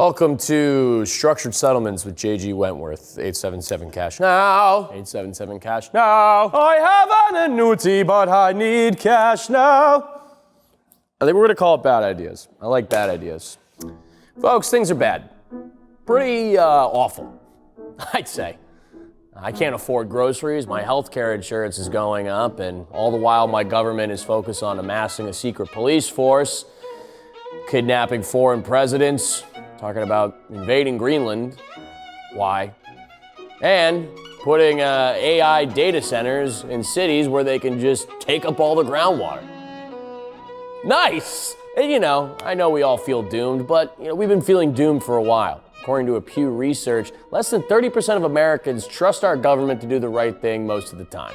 Welcome to Structured Settlements with J.G. Wentworth. 877 cash now. 877 cash now. I have an annuity, but I need cash now. I think we're going to call it bad ideas. I like bad ideas. Folks, things are bad. Pretty awful, I'd say. I can't afford groceries, my health care insurance is going up, and all the while my government is focused on amassing a secret police force, kidnapping foreign presidents, talking about invading Greenland. Why? And putting AI data centers in cities where they can just take up all the groundwater. Nice! And I know we all feel doomed, but we've been feeling doomed for a while. According to a Pew Research, less than 30% of Americans trust our government to do the right thing most of the time.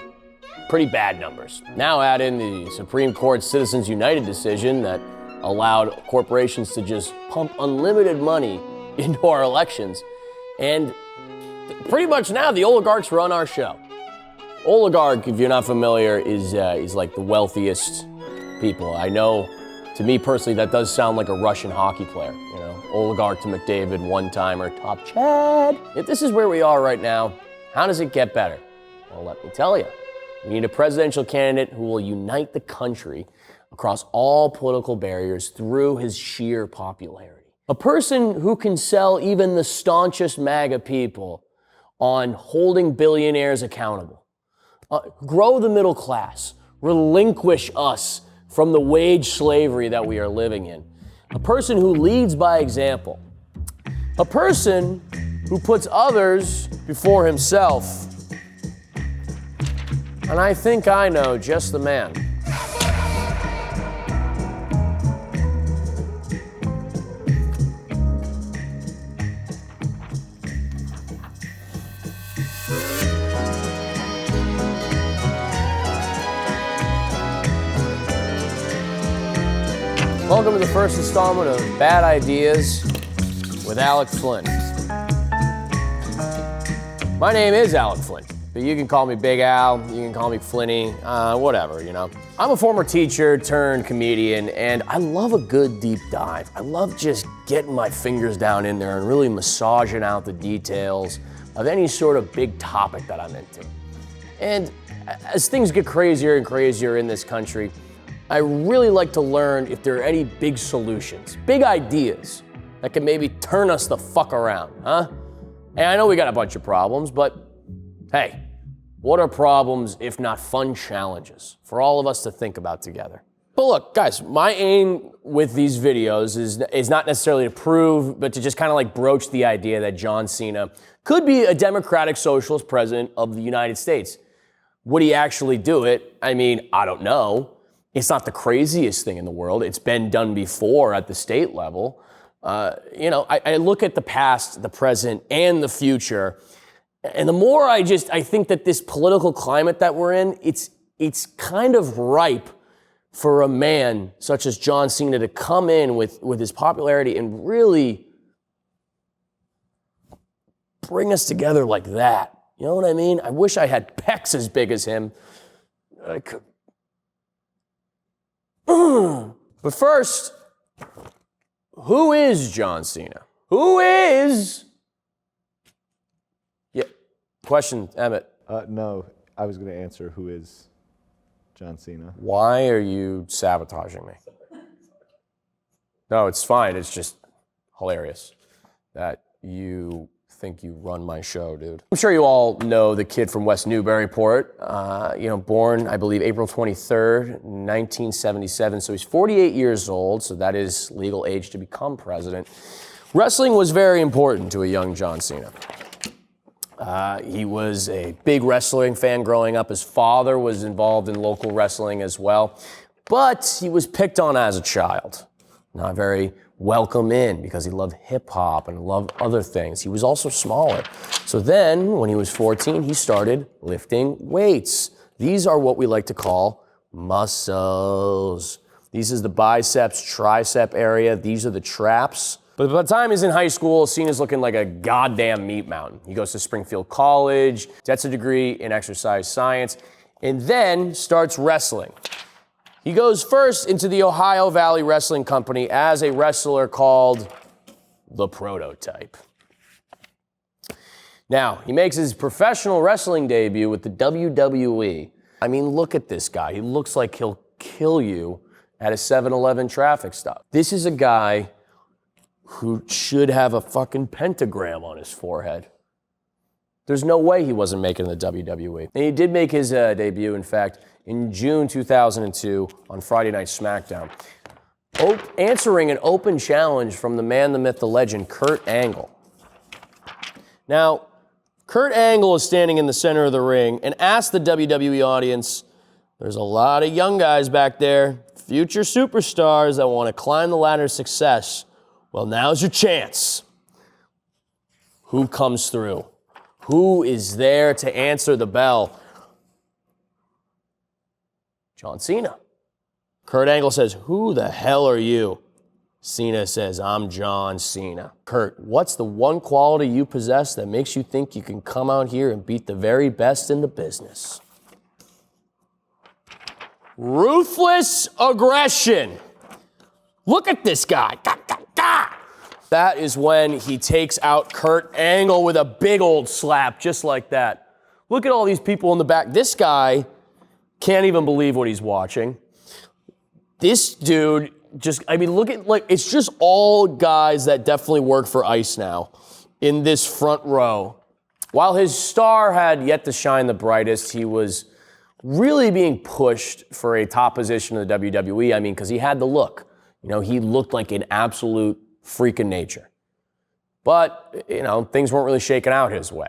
Pretty bad numbers. Now add in the Supreme Court Citizens United decision that allowed corporations to just pump unlimited money into our elections. And pretty much now the oligarchs run our show. Oligarch, if you're not familiar, is like the wealthiest people. I know, to me personally, that does sound like a Russian hockey player, Oligarch to McDavid, one-timer, top Chad. If this is where we are right now, how does it get better? Well, let me tell you. We need a presidential candidate who will unite the country across all political barriers through his sheer popularity. A person who can sell even the staunchest MAGA people on holding billionaires accountable. Grow the middle class. Relinquish us from the wage slavery that we are living in. A person who leads by example. A person who puts others before himself. And I think I know just the man. Welcome to the first installment of Bad Ideas with Alec Flynn. My name is Alec Flynn, but you can call me Big Al, you can call me Flinny, whatever, I'm a former teacher turned comedian, and I love a good deep dive. I love just getting my fingers down in there and really massaging out the details of any sort of big topic that I'm into. And as things get crazier and crazier in this country, I really like to learn if there are any big solutions, big ideas that can maybe turn us the fuck around, huh? And I know we got a bunch of problems, but hey, what are problems if not fun challenges for all of us to think about together? But look, guys, my aim with these videos is not necessarily to prove, but to just kind of like broach the idea that John Cena could be a democratic socialist president of the United States. Would he actually do it? I mean, I don't know. It's not the craziest thing in the world. It's been done before at the state level. I look at the past, the present, and the future, and the more I think that this political climate that we're in, it's kind of ripe for a man such as John Cena to come in with his popularity and really bring us together like that. You know what I mean? I wish I had pecs as big as him. I could. But first, who is John Cena? Who is? Yeah, question, Emmett. No, I was going to answer who is John Cena. Why are you sabotaging me? No, it's fine. It's just hilarious that you think you run my show, dude. I'm sure you all know the kid from West Newburyport, born, I believe, April 23rd, 1977. So he's 48 years old, so that is legal age to become president. Wrestling was very important to a young John Cena. He was a big wrestling fan growing up. His father was involved in local wrestling as well, but he was picked on as a child. Not very welcome in because he loved hip hop and loved other things. He was also smaller. So then, when he was 14, he started lifting weights. These are what we like to call muscles. These is the biceps, tricep area. These are the traps. But by the time he's in high school, Cena's looking like a goddamn meat mountain. He goes to Springfield College, gets a degree in exercise science, and then starts wrestling. He goes first into the Ohio Valley Wrestling Company as a wrestler called the prototype. Now, he makes his professional wrestling debut with the WWE. I mean, look at this guy. He looks like he'll kill you at a 7-Eleven traffic stop. This is a guy who should have a fucking pentagram on his forehead. There's no way he wasn't making the WWE. And he did make his debut, in fact, in June 2002 on Friday Night SmackDown, answering an open challenge from the man, the myth, the legend, Kurt Angle. Now, Kurt Angle is standing in the center of the ring and asked the WWE audience, there's a lot of young guys back there, future superstars that want to climb the ladder of success. Well, now's your chance. Who comes through? Who is there to answer the bell? John Cena. Kurt Angle says, who the hell are you? Cena says, I'm John Cena. Kurt, what's the one quality you possess that makes you think you can come out here and beat the very best in the business? Ruthless aggression. Look at this guy. That is when he takes out Kurt Angle with a big old slap, just like that. Look at all these people in the back. This guy can't even believe what he's watching. This dude look at, like, it's just all guys that definitely work for ICE now in this front row. While his star had yet to shine the brightest, he was really being pushed for a top position in the WWE. I mean, because he had the look. You know, he looked like an absolute freak of nature. But, you know, things weren't really shaking out his way.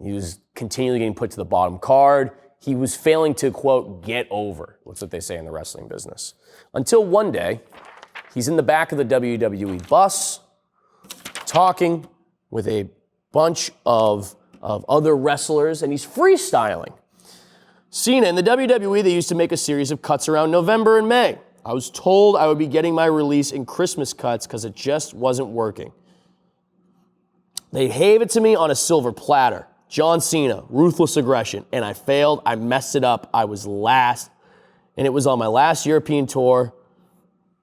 He was continually getting put to the bottom card. He was failing to, quote, get over. That's what they say in the wrestling business. Until one day, he's in the back of the WWE bus talking with a bunch of other wrestlers, and he's freestyling. Cena, in the WWE, they used to make a series of cuts around November and May. I was told I would be getting my release in Christmas cuts because it just wasn't working. They gave it to me on a silver platter. John Cena, ruthless aggression. And I failed. I messed it up. I was last. And it was on my last European tour.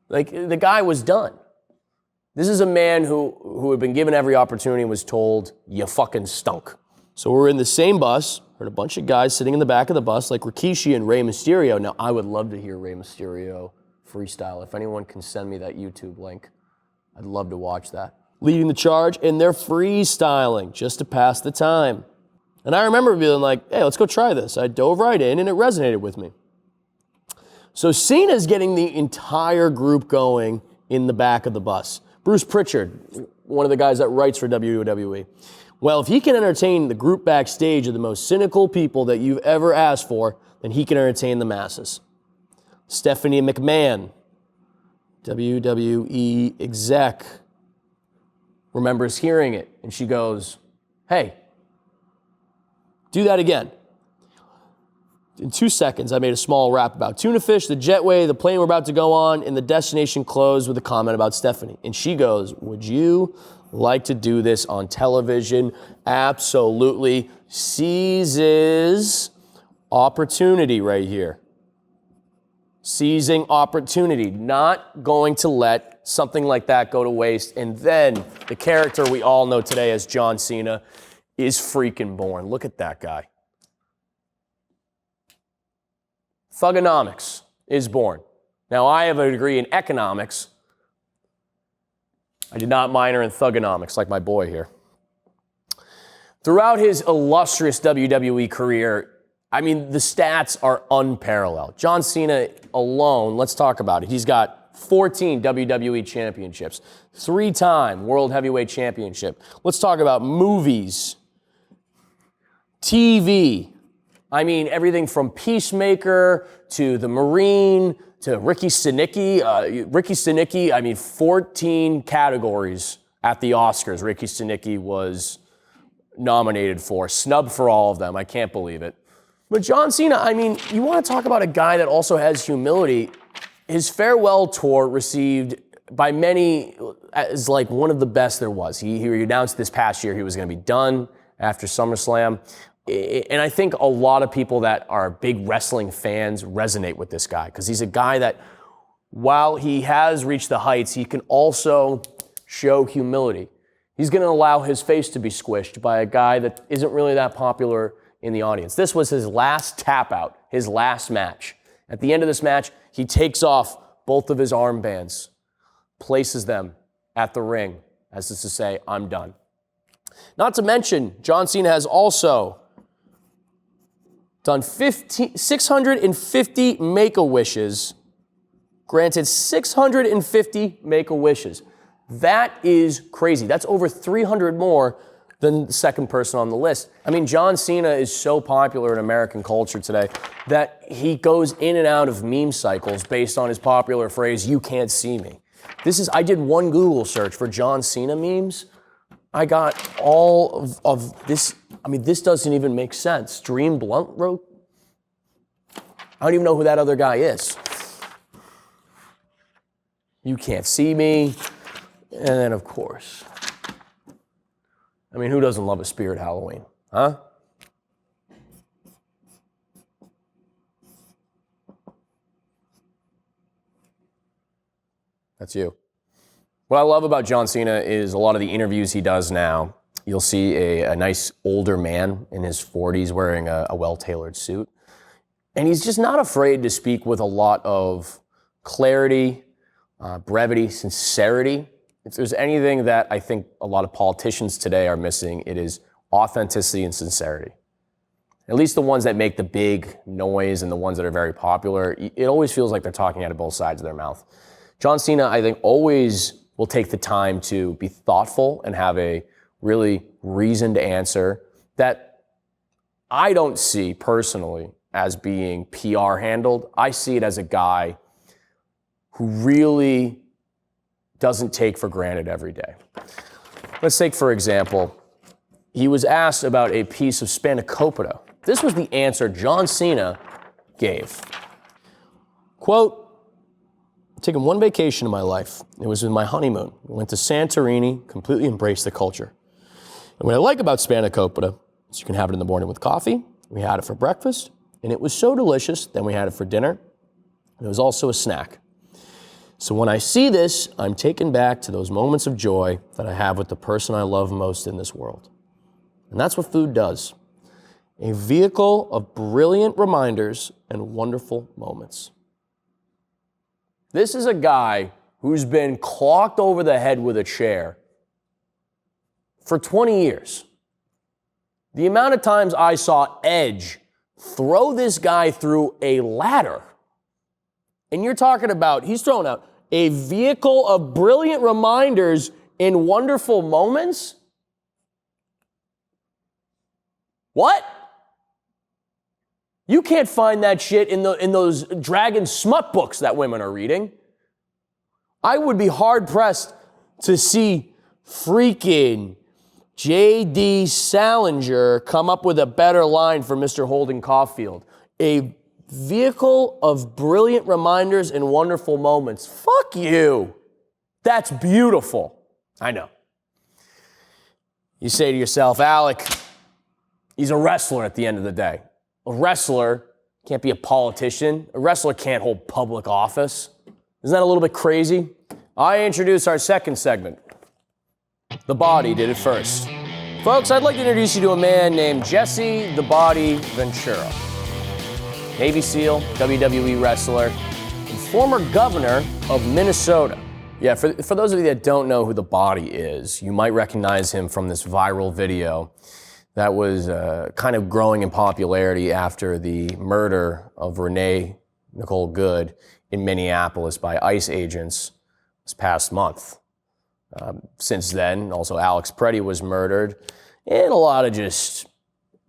Like, the guy was done. This is a man who had been given every opportunity and was told, you fucking stunk. So we're in the same bus. Heard a bunch of guys sitting in the back of the bus, like Rikishi and Rey Mysterio. Now, I would love to hear Rey Mysterio freestyle. If anyone can send me that YouTube link, I'd love to watch that. Leading the charge, and they're freestyling just to pass the time. And I remember being like, hey, let's go try this. I dove right in, and it resonated with me. So Cena's getting the entire group going in the back of the bus. Bruce Pritchard, one of the guys that writes for WWE. Well, if he can entertain the group backstage of the most cynical people that you've ever asked for, then he can entertain the masses. Stephanie McMahon, WWE exec, remembers hearing it, and she goes, hey, do that again. In 2 seconds, I made a small rap about tuna fish, the jetway, the plane we're about to go on, and the destination closed with a comment about Stephanie. And she goes, would you like to do this on television? Absolutely. Seizes opportunity right here. Seizing opportunity, not going to let something like that go to waste. And then the character we all know today as John Cena is freaking born. Look at that guy. Thugonomics is born. Now, I have a degree in economics. I did not minor in thugonomics like my boy here. Throughout his illustrious WWE career, I mean, the stats are unparalleled. John Cena alone, let's talk about it. He's got 14 WWE championships, 3-time World Heavyweight Championship. Let's talk about movies, TV. I mean, everything from Peacemaker to The Marine to Ricky Stenicki. Ricky Stenicki, I mean, 14 categories at the Oscars Ricky Stenicki was nominated for, snubbed for all of them. I can't believe it. But John Cena, I mean, you want to talk about a guy that also has humility. His farewell tour received by many as like one of the best there was. He announced this past year he was going to be done after SummerSlam. And I think a lot of people that are big wrestling fans resonate with this guy because he's a guy that, while he has reached the heights, he can also show humility. He's going to allow his face to be squished by a guy that isn't really that popular in the audience. This was his last tap out, his last match. At the end of this match, he takes off both of his armbands, places them at the ring, as is to say, I'm done. Not to mention, John Cena has also done 650 Make-A-Wishes, granted 650 Make-A-Wishes. That is crazy. That's over 300 more than the second person on the list. I mean, John Cena is so popular in American culture today that he goes in and out of meme cycles based on his popular phrase, "You can't see me." I did one Google search for John Cena memes. I got all of this. I mean, this doesn't even make sense. Dream Blunt wrote. I don't even know who that other guy is. You can't see me. And then, of course, I mean, who doesn't love a Spirit Halloween, huh? That's you. What I love about John Cena is a lot of the interviews he does now. You'll see a nice older man in his 40s wearing a well-tailored suit. And he's just not afraid to speak with a lot of clarity, brevity, sincerity. If there's anything that I think a lot of politicians today are missing, it is authenticity and sincerity. At least the ones that make the big noise and the ones that are very popular, it always feels like they're talking out of both sides of their mouth. John Cena, I think, always will take the time to be thoughtful and have a really reasoned answer that I don't see personally as being PR handled. I see it as a guy who really doesn't take for granted every day. Let's take, for example, he was asked about a piece of spanakopita. This was the answer John Cena gave. Quote, "I've taken one vacation in my life. It was in my honeymoon. We went to Santorini, completely embraced the culture. And what I like about spanakopita is you can have it in the morning with coffee. We had it for breakfast, and it was so delicious. Then we had it for dinner. And it was also a snack. So when I see this, I'm taken back to those moments of joy that I have with the person I love most in this world." And that's what food does. A vehicle of brilliant reminders and wonderful moments. This is a guy who's been clocked over the head with a chair for 20 years. The amount of times I saw Edge throw this guy through a ladder, and you're talking about, he's throwing out a vehicle of brilliant reminders in wonderful moments? What? You can't find that shit in those dragon smut books that women are reading. I would be hard-pressed to see freaking J.D. Salinger come up with a better line for Mr. Holden Caulfield. A vehicle of brilliant reminders and wonderful moments. Fuck you. That's beautiful. I know. You say to yourself, Alec, he's a wrestler at the end of the day. A wrestler can't be a politician. A wrestler can't hold public office. Isn't that a little bit crazy? I introduce our second segment. The Body did it first. Folks, I'd like to introduce you to a man named Jesse "The Body" Ventura. Navy SEAL, WWE wrestler, and former governor of Minnesota. Yeah, for those of you that don't know who The Body is, you might recognize him from this viral video that was kind of growing in popularity after the murder of Renee Nicole Good in Minneapolis by ICE agents this past month. Since then, also Alex Preddy was murdered, and a lot of just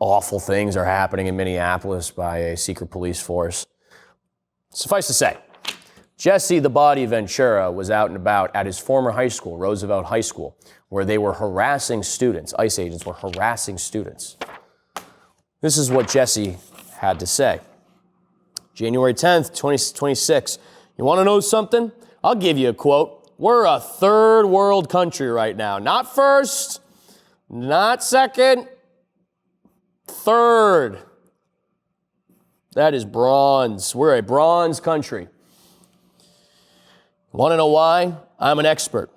awful things are happening in Minneapolis by a secret police force. Suffice to say, Jesse "The Body" Ventura was out and about at his former high school, Roosevelt High School, where they were harassing students. ICE agents were harassing students. This is what Jesse had to say. January 10th, 2026. You want to know something? I'll give you a quote. We're a third world country right now. Not first, not second, third. That is bronze. We're a bronze country. Want to know why? I'm an expert.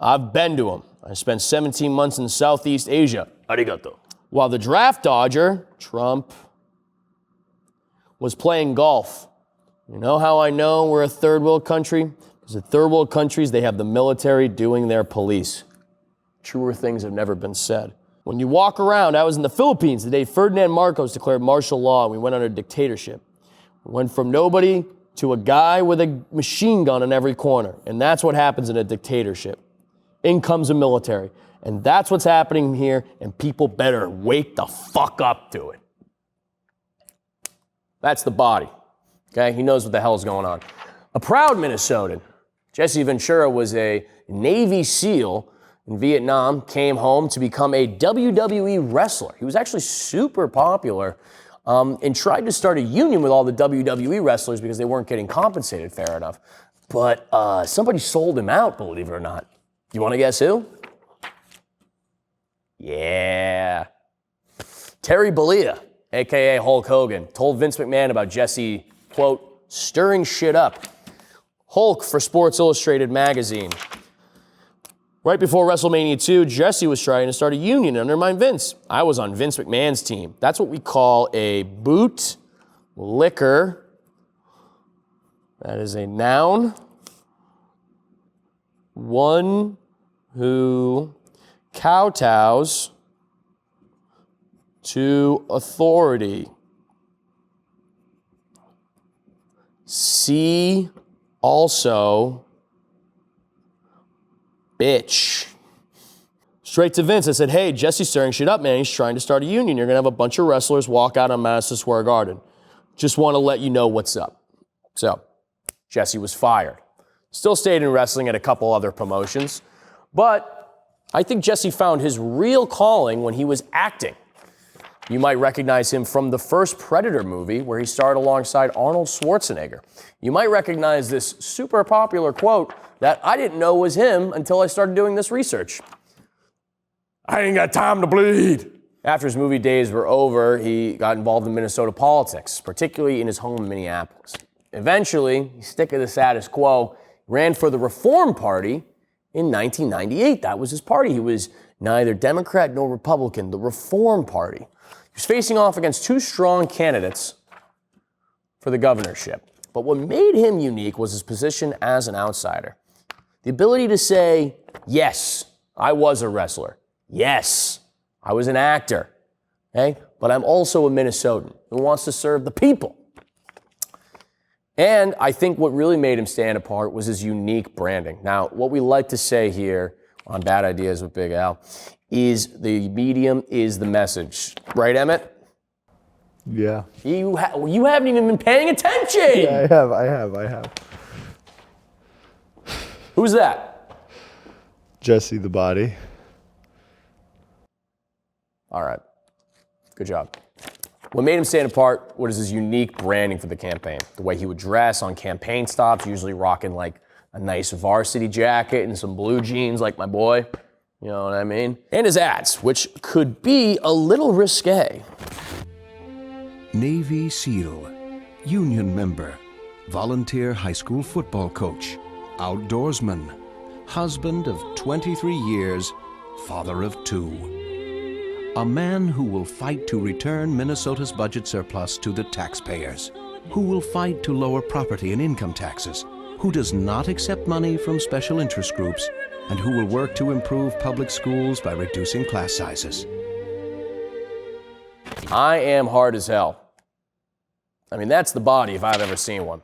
I've been to them. I spent 17 months in Southeast Asia. Arigato. While the draft dodger, Trump, was playing golf. You know how I know we're a third world country? Because in third world countries, they have the military doing their police. Truer things have never been said. When you walk around, I was in the Philippines the day Ferdinand Marcos declared martial law and we went under dictatorship. We went from nobody to a guy with a machine gun in every corner. And that's what happens in a dictatorship. In comes the military. And that's what's happening here, and people better wake the fuck up to it. That's the body. Okay? He knows what the hell's going on. A proud Minnesotan, Jesse Ventura, was a Navy SEAL in Vietnam, came home to become a WWE wrestler. He was actually super popular and tried to start a union with all the WWE wrestlers because they weren't getting compensated fair enough. But somebody sold him out, believe it or not. You want to guess who? Yeah. Terry Bollea, a.k.a. Hulk Hogan, told Vince McMahon about Jesse, quote, stirring shit up. Hulk for Sports Illustrated magazine. Right before WrestleMania 2, Jesse was trying to start a union and undermine Vince. I was on Vince McMahon's team. That's what we call a bootlicker. That is a noun. One who kowtows to authority. See also bitch. Straight to Vince, I said, hey, Jesse's stirring shit up, man. He's trying to start a union. You're going to have a bunch of wrestlers walk out on Madison Square Garden. Just want to let you know what's up. So, Jesse was fired. Still stayed in wrestling at a couple other promotions. But I think Jesse found his real calling when he was acting. You might recognize him from the first Predator movie where he starred alongside Arnold Schwarzenegger. You might recognize this super popular quote that I didn't know was him until I started doing this research. I ain't got time to bleed. After his movie days were over, he got involved in Minnesota politics, particularly in his home in Minneapolis. Eventually, he stuck to the status quo, ran for the Reform Party in 1998. That was his party. He was neither Democrat nor Republican, the Reform Party. He was facing off against two strong candidates for the governorship. But what made him unique was his position as an outsider. The ability to say, yes, I was a wrestler. Yes, I was an actor. Okay? But I'm also a Minnesotan who wants to serve the people. And I think what really made him stand apart was his unique branding. Now, what we like to say here on Bad Ideas with Big Al is the medium is the message. Right, Emmett? Yeah. You haven't even been paying attention. Yeah, I have. Who's that? Jesse the Body. All right. Good job. What made him stand apart was his unique branding for the campaign. The way he would dress on campaign stops, usually rocking like a nice varsity jacket and some blue jeans like my boy. You know what I mean? And his ads, which could be a little risque. Navy SEAL, union member, volunteer high school football coach, outdoorsman, husband of 23 years, father of 2. A man who will fight to return Minnesota's budget surplus to the taxpayers, who will fight to lower property and income taxes, who does not accept money from special interest groups, and who will work to improve public schools by reducing class sizes. I am hard as hell. I mean, that's the Body if I've ever seen one.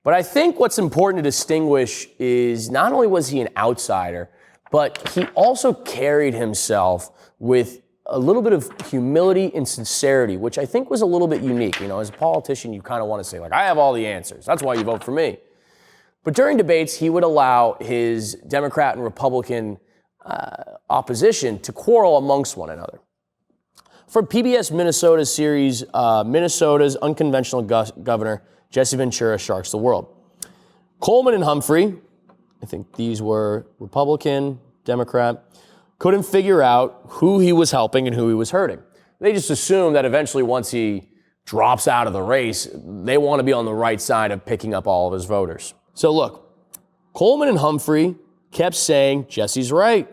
But I think what's important to distinguish is not only was he an outsider, but he also carried himself with a little bit of humility and sincerity, which I think was a little bit unique. You know, as a politician, you kind of want to say, like, I have all the answers. That's why you vote for me. But during debates, he would allow his Democrat and Republican opposition to quarrel amongst one another. For PBS Minnesota series, Minnesota's unconventional governor, Jesse Ventura, sharks the world. Coleman and Humphrey, I think these were Republican, Democrat, couldn't figure out who he was helping and who he was hurting. They just assumed that eventually once he drops out of the race, they want to be on the right side of picking up all of his voters. So look, Coleman and Humphrey kept saying, Jesse's right,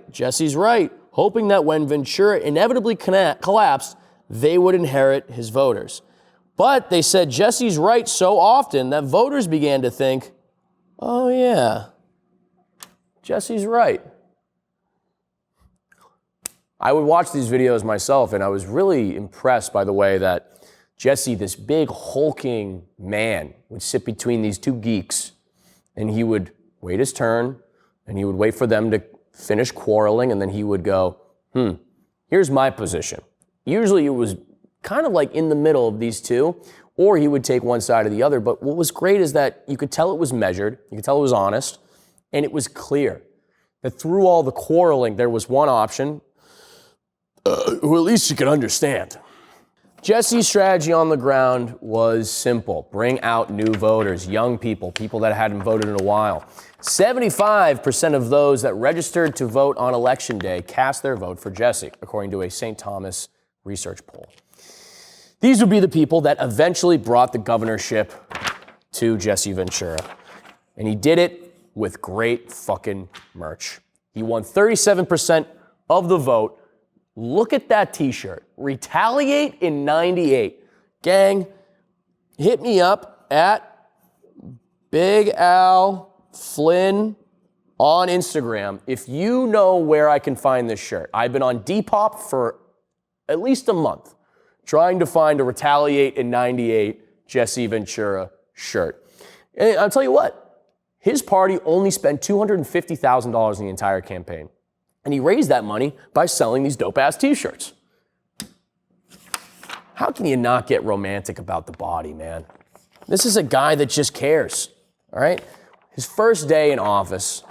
hoping that when Ventura inevitably collapsed, they would inherit his voters. But they said Jesse's right so often that voters began to think, oh yeah, Jesse's right. I would watch these videos myself, and I was really impressed by the way that Jesse, this big hulking man, would sit between these two geeks, and he would wait his turn, and he would wait for them to finish quarreling, and then he would go, here's my position. Usually it was kind of like in the middle of these two, or he would take one side or the other. But what was great is that you could tell it was measured, you could tell it was honest, and it was clear that through all the quarreling, there was one option, who at least you could understand. Jesse's strategy on the ground was simple. Bring out new voters, young people, people that hadn't voted in a while. 75% of those that registered to vote on Election Day cast their vote for Jesse, according to a St. Thomas research poll. These would be the people that eventually brought the governorship to Jesse Ventura. And he did it with great fucking merch. He won 37% of the vote. Look at that t-shirt. Retaliate in 98. Gang, hit me up at Big Al Flynn on Instagram if you know where I can find this shirt. I've been on Depop for at least a month trying to find a Retaliate in 98 Jesse Ventura shirt. And I'll tell you what, his party only spent $250,000 in the entire campaign. And he raised that money by selling these dope-ass t-shirts. How can you not get romantic about the body, man? This is a guy that just cares, all right? His first day in office,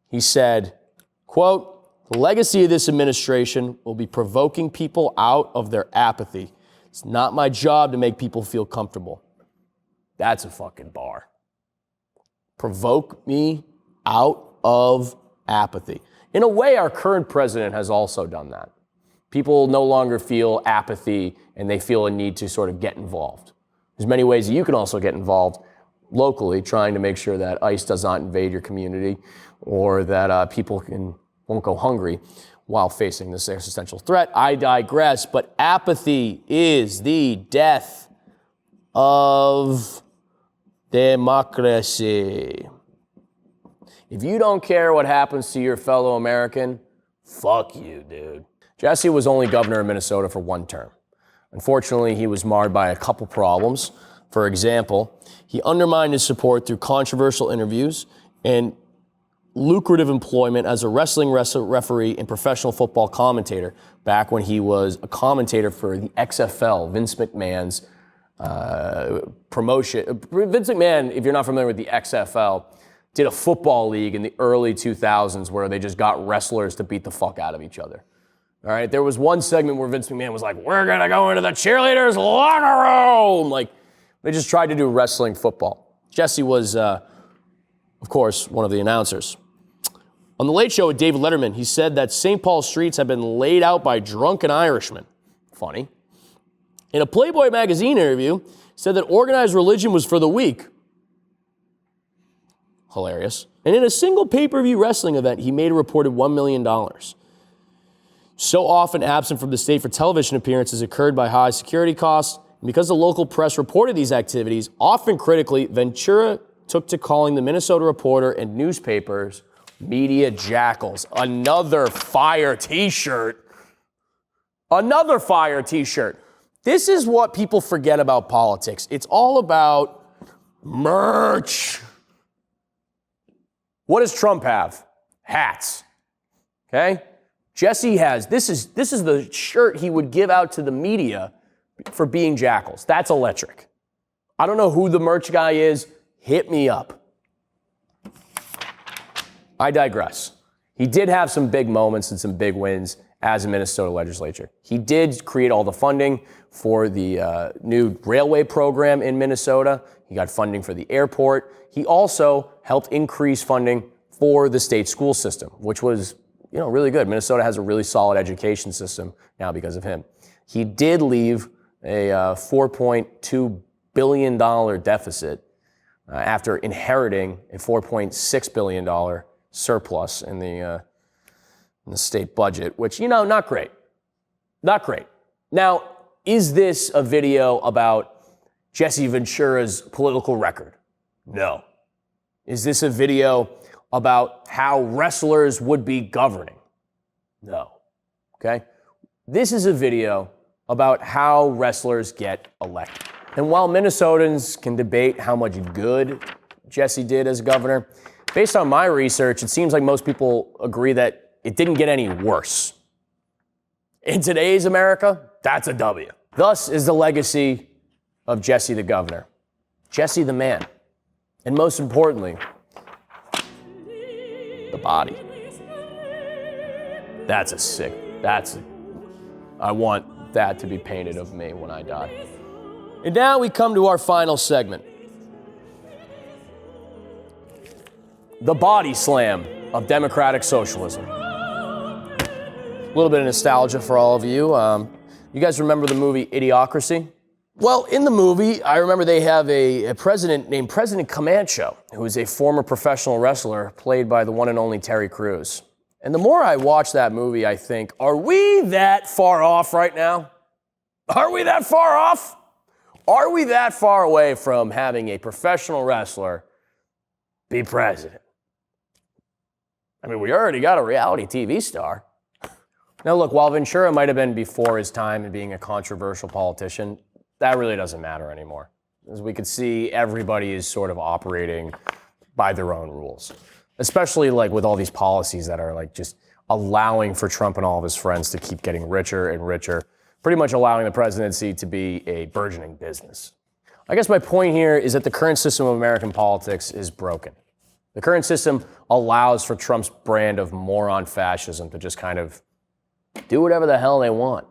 he said, quote, "The legacy of this administration will be provoking people out of their apathy. It's not my job to make people feel comfortable." That's a fucking bar. Provoke me out of apathy. In a way, our current president has also done that. People no longer feel apathy and they feel a need to sort of get involved. There's many ways that you can also get involved locally, trying to make sure that ICE does not invade your community or that people won't go hungry while facing this existential threat. I digress, but apathy is the death of democracy. If you don't care what happens to your fellow American, fuck you, dude. Jesse was only governor of Minnesota for one term. Unfortunately, he was marred by a couple problems. For example, he undermined his support through controversial interviews and lucrative employment as a wrestling referee and professional football commentator back when he was a commentator for the XFL, Vince McMahon's promotion. Vince McMahon, if you're not familiar with the XFL, did a football league in the early 2000s where they just got wrestlers to beat the fuck out of each other. All right, there was one segment where Vince McMahon was like, "We're gonna go into the cheerleaders' locker room." Like, they just tried to do wrestling football. Jesse was, of course, one of the announcers. On The Late Show with David Letterman, he said that St. Paul streets have been laid out by drunken Irishmen. Funny. In a Playboy magazine interview, he said that organized religion was for the weak. Hilarious. And in a single pay-per-view wrestling event, he made a reported $1 million. So often absent from the state for television appearances occurred by high security costs. And because the local press reported these activities, often critically, Ventura took to calling the Minnesota Reporter and newspapers media jackals. Another fire t-shirt. Another fire t-shirt. This is what people forget about politics. It's all about merch. What does Trump have? Hats. Okay? Jesse has, this is the shirt he would give out to the media for being jackals. That's electric. I don't know who the merch guy is. Hit me up. I digress. He did have some big moments and some big wins as a Minnesota legislature. He did create all the funding for the new railway program in Minnesota. He got funding for the airport. He also helped increase funding for the state school system, which was, really good. Minnesota has a really solid education system now because of him. He did leave a $4.2 billion deficit after inheriting a $4.6 billion surplus in the state budget, which, not great. Not great. Now, is this a video about Jesse Ventura's political record? No. Is this a video about how wrestlers would be governing? No. Okay? This is a video about how wrestlers get elected. And while Minnesotans can debate how much good Jesse did as governor, based on my research, it seems like most people agree that it didn't get any worse. In today's America, that's a W. Thus is the legacy of Jesse the governor, Jesse the man, and most importantly, the body. I want that to be painted of me when I die. And now we come to our final segment. The body slam of democratic socialism. A little bit of nostalgia for all of you. You guys remember the movie Idiocracy? Well, in the movie, I remember they have a president named President Camacho, who is a former professional wrestler played by the one and only Terry Crews. And the more I watch that movie, I think, are we that far off right now? Are we that far off? Are we that far away from having a professional wrestler be president? I mean, we already got a reality TV star. Now, look, while Ventura might have been before his time in being a controversial politician, that really doesn't matter anymore. As we can see, everybody is sort of operating by their own rules, especially like with all these policies that are like just allowing for Trump and all of his friends to keep getting richer and richer, pretty much allowing the presidency to be a burgeoning business. I guess my point here is that the current system of American politics is broken. The current system allows for Trump's brand of moron fascism to just kind of do whatever the hell they want.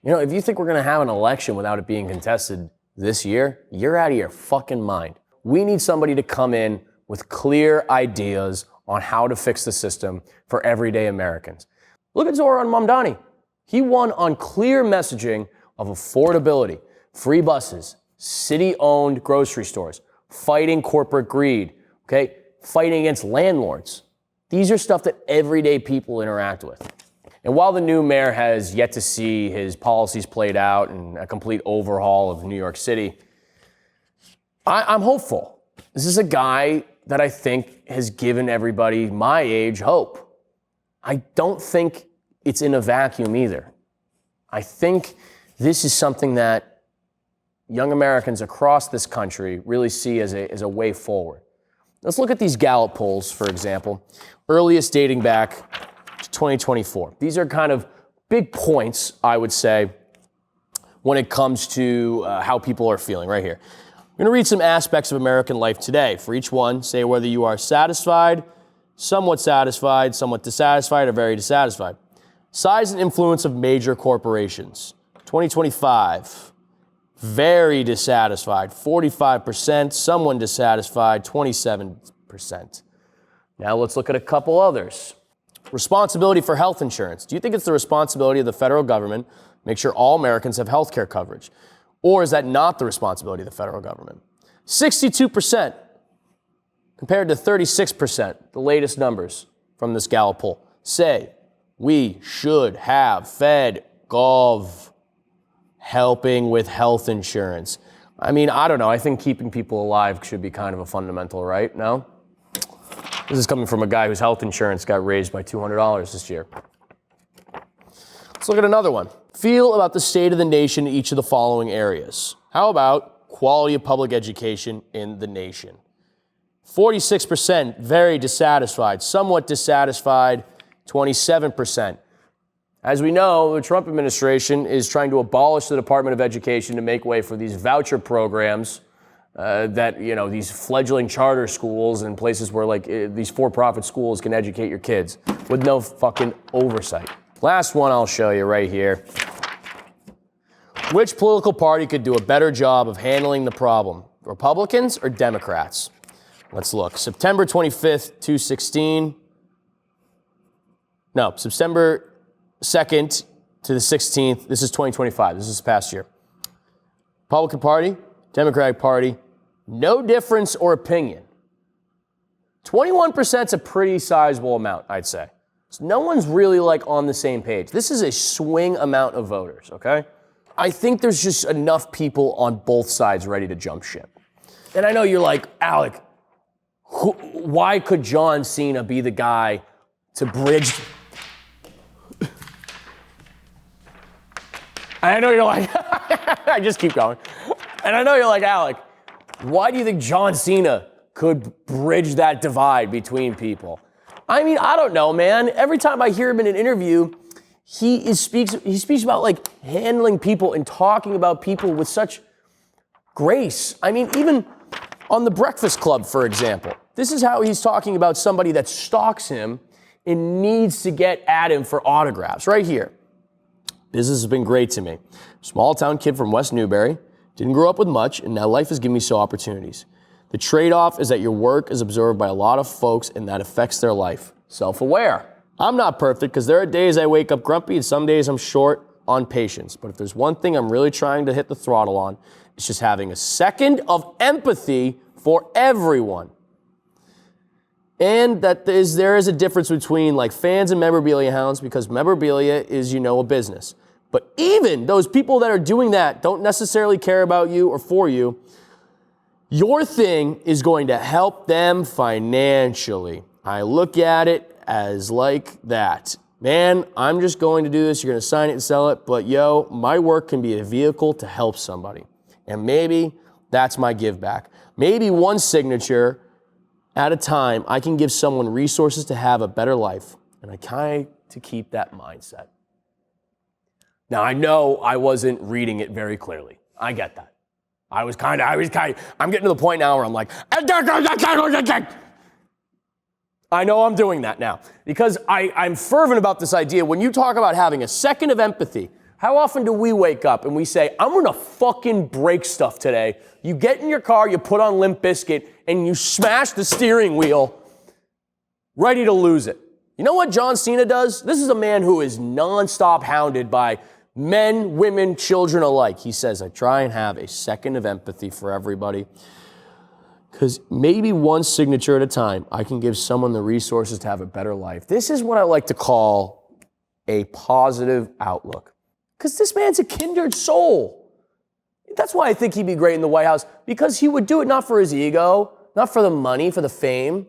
If you think we're going to have an election without it being contested this year, you're out of your fucking mind. We need somebody to come in with clear ideas on how to fix the system for everyday Americans. Look at Zoran Mamdani. He won on clear messaging of affordability, free buses, city-owned grocery stores, fighting corporate greed, okay, fighting against landlords. These are stuff that everyday people interact with. And while the new mayor has yet to see his policies played out and a complete overhaul of New York City, I'm hopeful. This is a guy that I think has given everybody my age hope. I don't think it's in a vacuum either. I think this is something that young Americans across this country really see as a way forward. Let's look at these Gallup polls, for example, earliest dating back to 2024. These are kind of big points, I would say, when it comes to how people are feeling right here. I'm going to read some aspects of American life today. For each one, say whether you are satisfied, somewhat dissatisfied, or very dissatisfied. Size and influence of major corporations. 2025, very dissatisfied, 45%, somewhat dissatisfied, 27%. Now let's look at a couple others. Responsibility for health insurance. Do you think it's the responsibility of the federal government to make sure all Americans have health care coverage? Or is that not the responsibility of the federal government? 62% compared to 36%, the latest numbers from this Gallup poll, say we should have Fed Gov helping with health insurance. I mean, I don't know. I think keeping people alive should be kind of a fundamental right, no? This is coming from a guy whose health insurance got raised by $200 this year. Let's look at another one. Feel about the state of the nation in each of the following areas. How about quality of public education in the nation? 46%, very dissatisfied, somewhat dissatisfied, 27%. As we know, the Trump administration is trying to abolish the Department of Education to make way for these voucher programs that, these fledgling charter schools and places where these for-profit schools can educate your kids with no fucking oversight. Last one I'll show you right here. Which political party could do a better job of handling the problem? Republicans or Democrats? Let's look. September 25th, 2016. No, September 2nd to the 16th. This is 2025. This is the past year. Republican Party, Democratic Party, no difference or opinion. 21% is a pretty sizable amount, I'd say. So no one's really like on the same page. This is a swing amount of voters, okay? I think there's just enough people on both sides ready to jump ship. And I know you're like, Alec, why could John Cena be the guy to bridge? I know you're like, I just keep going. And I know you're like, Alec, why do you think John Cena could bridge that divide between people? I mean, I don't know, man. Every time I hear him in an interview, he speaks about like handling people and talking about people with such grace. I mean, even on The Breakfast Club, for example, this is how he's talking about somebody that stalks him and needs to get at him for autographs, right here. Business has been great to me. Small town kid from West Newbury, didn't grow up with much, and now life has given me so opportunities. The trade-off is that your work is observed by a lot of folks and that affects their life. Self-aware. I'm not perfect because there are days I wake up grumpy and some days I'm short on patience. But if there's one thing I'm really trying to hit the throttle on, it's just having a second of empathy for everyone. And that there is a difference between like fans and memorabilia hounds because memorabilia is, a business. But even those people that are doing that don't necessarily care about you or for you. Your thing is going to help them financially. I look at it as like that. Man, I'm just going to do this. You're going to sign it and sell it. But my work can be a vehicle to help somebody. And maybe that's my give back. Maybe one signature at a time, I can give someone resources to have a better life. And I kind to keep that mindset. Now, I know I wasn't reading it very clearly. I get that. I'm getting to the point now where I'm like, I know I'm doing that now because I'm fervent about this idea. When you talk about having a second of empathy, how often do we wake up and we say, I'm going to fucking break stuff today? You get in your car, you put on Limp Bizkit, and you smash the steering wheel, ready to lose it. You know what John Cena does? This is a man who is nonstop hounded by men, women, children alike. He says, I try and have a second of empathy for everybody. Because maybe one signature at a time, I can give someone the resources to have a better life. This is what I like to call a positive outlook. Because this man's a kindred soul. That's why I think he'd be great in the White House. Because he would do it not for his ego, not for the money, for the fame.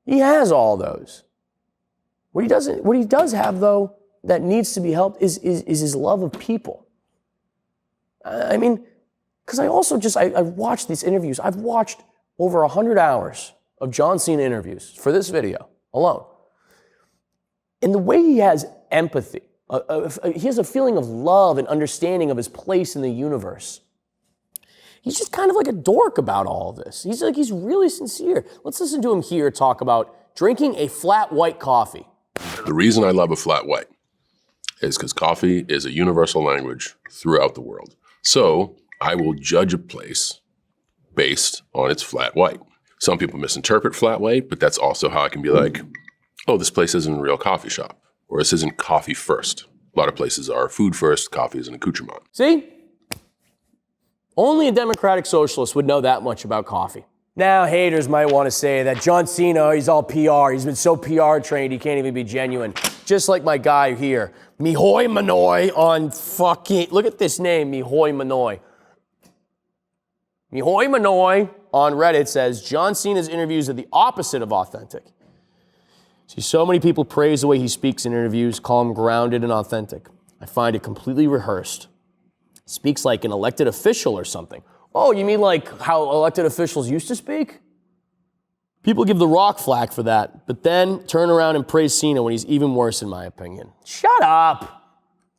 He has all those. What he does have, though, that needs to be helped is his love of people. I mean, because I watched these interviews. I've watched over 100 hours of John Cena interviews for this video alone. And the way he has empathy, he has a feeling of love and understanding of his place in the universe. He's just kind of like a dork about all of this. He's really sincere. Let's listen to him here talk about drinking a flat white coffee. The reason I love a flat white is because coffee is a universal language throughout the world. So I will judge a place based on its flat white. Some people misinterpret flat white, but that's also how I can be like, oh, this place isn't a real coffee shop, or this isn't coffee first. A lot of places are food first, coffee is an accoutrement. See? Only a democratic socialist would know that much about coffee. Now, haters might want to say that John Cena, he's all PR. He's been so PR trained, he can't even be genuine. Just like my guy here, Mihoy Manoy on fucking, look at this name, Mihoy Manoy. Mihoy Manoy on Reddit says, John Cena's interviews are the opposite of authentic. See, so many people praise the way he speaks in interviews, call him grounded and authentic. I find it completely rehearsed. Speaks like an elected official or something. Oh, you mean like how elected officials used to speak? People give The Rock flack for that, but then turn around and praise Cena when he's even worse, in my opinion. Shut up.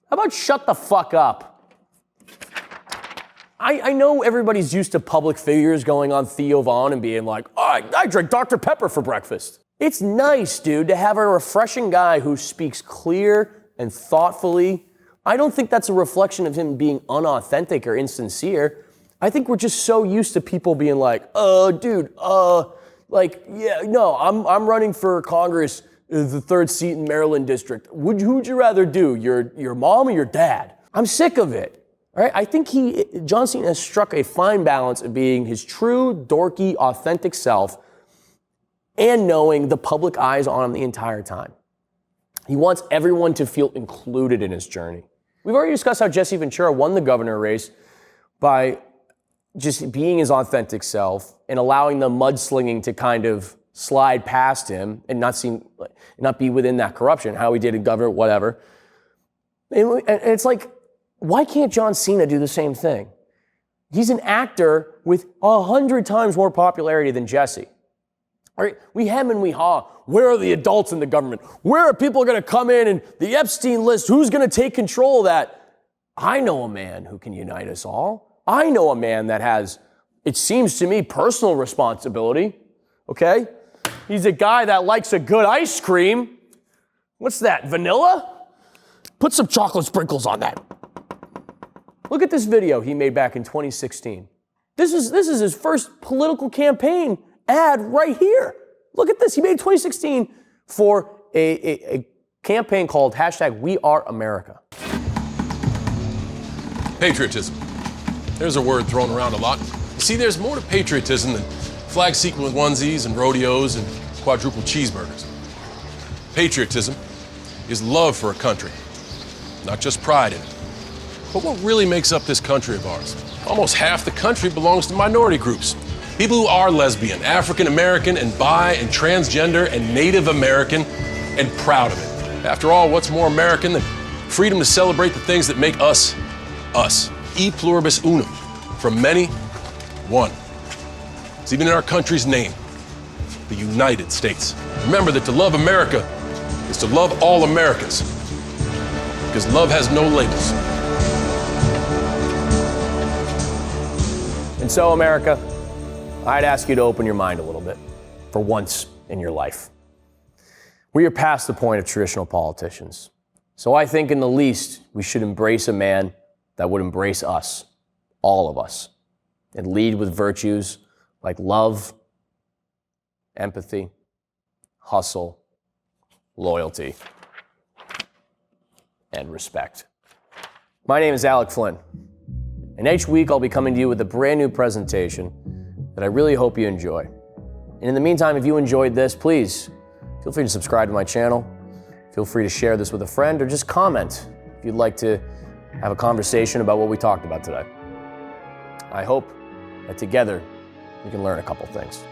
How about shut the fuck up? I know everybody's used to public figures going on Theo Von and being like, oh, I drink Dr. Pepper for breakfast. It's nice, dude, to have a refreshing guy who speaks clear and thoughtfully. I don't think that's a reflection of him being unauthentic or insincere. I think we're just so used to people being like, dude, yeah, no, I'm running for Congress, the 3rd seat in Maryland district. Who'd you rather do, your mom or your dad? I'm sick of it. All right? I think John Cena has struck a fine balance of being his true, dorky, authentic self and knowing the public eyes on him the entire time. He wants everyone to feel included in his journey. We've already discussed how Jesse Ventura won the governor race by just being his authentic self and allowing the mudslinging to kind of slide past him and not be within that corruption, how he did in government, whatever. And it's like, why can't John Cena do the same thing? He's an actor with 100 times more popularity than Jesse. All right, we hem and we haw. Where are the adults in the government? Where are people going to come in and the Epstein list? Who's going to take control of that? I know a man who can unite us all. I know a man that has, it seems to me, personal responsibility. Okay? He's a guy that likes a good ice cream. What's that, vanilla? Put some chocolate sprinkles on that. Look at this video he made back in 2016. This is his first political campaign ad right here. Look at this. He made 2016 for a campaign called #WeAreAmerica. Patriotism. There's a word thrown around a lot. You see, there's more to patriotism than flag sequin onesies and rodeos and quadruple cheeseburgers. Patriotism is love for a country, not just pride in it. But what really makes up this country of ours? Almost half the country belongs to minority groups. People who are lesbian, African American, and bi and transgender and Native American, and proud of it. After all, what's more American than freedom to celebrate the things that make us, us? E pluribus unum. From many, one. It's even in our country's name, the United States. Remember that to love America is to love all Americans, because love has no labels. And so, America, I'd ask you to open your mind a little bit for once in your life. We are past the point of traditional politicians. So I think in the least, we should embrace a man that would embrace us, all of us, and lead with virtues like love, empathy, hustle, loyalty, and respect. My name is Alec Flynn, and each week I'll be coming to you with a brand new presentation that I really hope you enjoy. And in the meantime, if you enjoyed this, please feel free to subscribe to my channel. Feel free to share this with a friend or just comment if you'd like to have a conversation about what we talked about today. I hope that together we can learn a couple things.